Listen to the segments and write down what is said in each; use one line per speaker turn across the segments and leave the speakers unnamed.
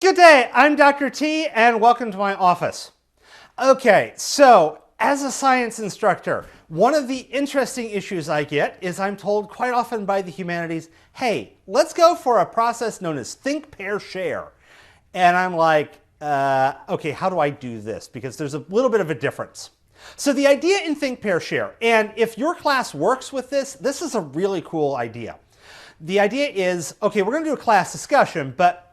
Good day, I'm Dr. T and welcome to my office. Okay, so as a science instructor, one of the interesting issues I get is I'm told quite often by the humanities, hey, let's go for a process known as think, pair, share. And I'm like, okay, how do I do this? Because there's a little bit of a difference. So the idea in think, pair, share, and if your class works with this, this is a really cool idea. The idea is, okay, we're going to do a class discussion, but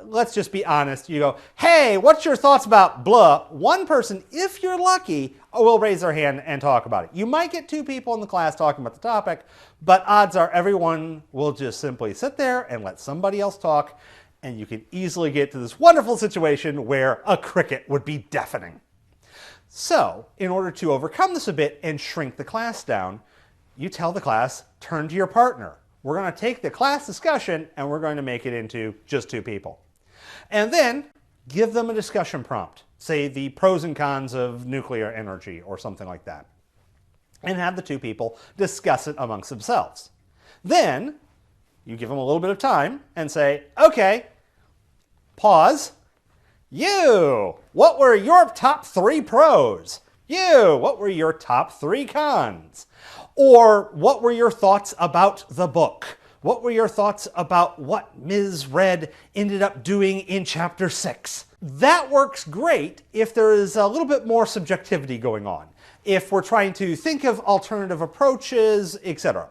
let's just be honest. You go, hey, what's your thoughts about blah? One person, if you're lucky, will raise their hand and talk about it. You might get two people in the class talking about the topic, but odds are everyone will just simply sit there and let somebody else talk, and you can easily get to this wonderful situation where a cricket would be deafening. So, in order to overcome this a bit and shrink the class down, you tell the class, turn to your partner. We're going to take the class discussion and we're going to make it into just two people. And then give them a discussion prompt, say the pros and cons of nuclear energy or something like that, and have the two people discuss it amongst themselves. Then you give them a little bit of time and say, okay, pause. You, what were your top 3 pros? You, what were your top 3 cons? Or what were your thoughts about the book? What were your thoughts about what Ms. Red ended up doing in chapter 6? That works great if there is a little bit more subjectivity going on, if we're trying to think of alternative approaches, etc.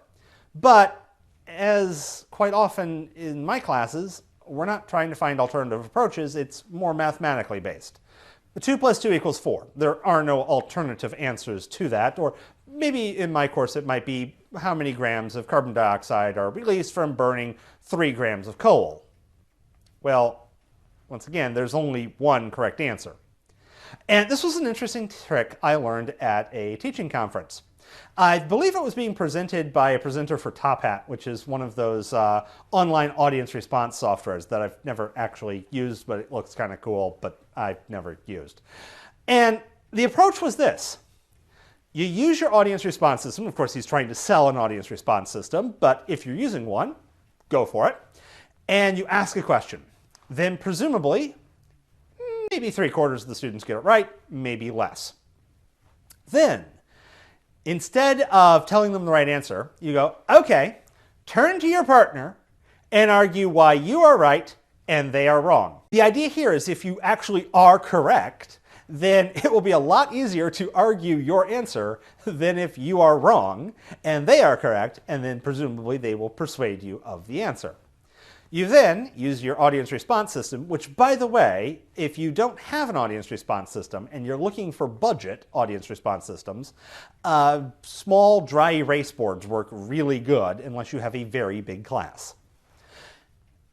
But as quite often in my classes, we're not trying to find alternative approaches, it's more mathematically based. 2 plus 2 equals 4. There are no alternative answers to that, or maybe in my course it might be how many grams of carbon dioxide are released from burning 3 grams of coal. Well, once again, there's only one correct answer. And this was an interesting trick I learned at a teaching conference. I believe it was being presented by a presenter for Top Hat, which is one of those online audience response softwares that I've never actually used, but it looks kind of cool, but I've never used. And the approach was this. You use your audience response system. Of course, he's trying to sell an audience response system, but if you're using one, go for it. And you ask a question. Then presumably, maybe 3/4 of the students get it right, maybe less. Then, instead of telling them the right answer, you go, okay, turn to your partner and argue why you are right and they are wrong. The idea here is if you actually are correct, then it will be a lot easier to argue your answer than if you are wrong and they are correct, and then presumably they will persuade you of the answer. You then use your audience response system, which, by the way, if you don't have an audience response system and you're looking for budget audience response systems, small dry erase boards work really good unless you have a very big class.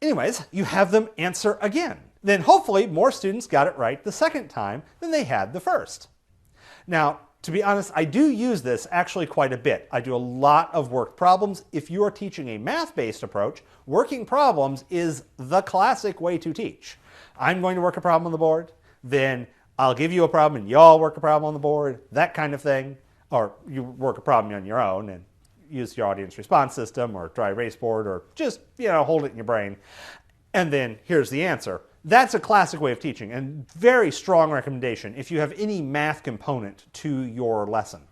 Anyways, you have them answer again. Then hopefully more students got it right the second time than they had the first. Now, to be honest, I do use this actually quite a bit. I do a lot of worked problems. If you are teaching a math-based approach, working problems is the classic way to teach. I'm going to work a problem on the board, then I'll give you a problem and y'all work a problem on the board, that kind of thing. Or you work a problem on your own and use your audience response system or dry erase board, or just, hold it in your brain. And then here's the answer. That's a classic way of teaching, and very strong recommendation if you have any math component to your lesson.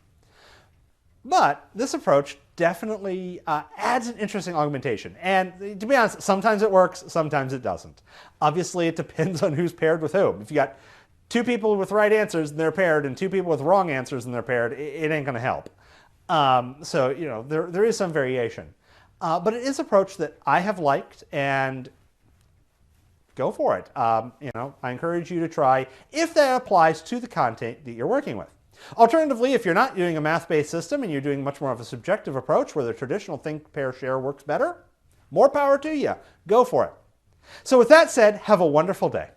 But this approach definitely adds an interesting augmentation. And to be honest, sometimes it works, sometimes it doesn't. Obviously, it depends on who's paired with whom. If you got 2 people with right answers and they're paired, and 2 people with wrong answers and they're paired, it ain't going to help. So, there is some variation. But it is an approach that I have liked, and go for it. I encourage you to try if that applies to the content that you're working with. Alternatively, if you're not doing a math-based system and you're doing much more of a subjective approach where the traditional think, pair, share works better, more power to you. Go for it. So with that said, have a wonderful day.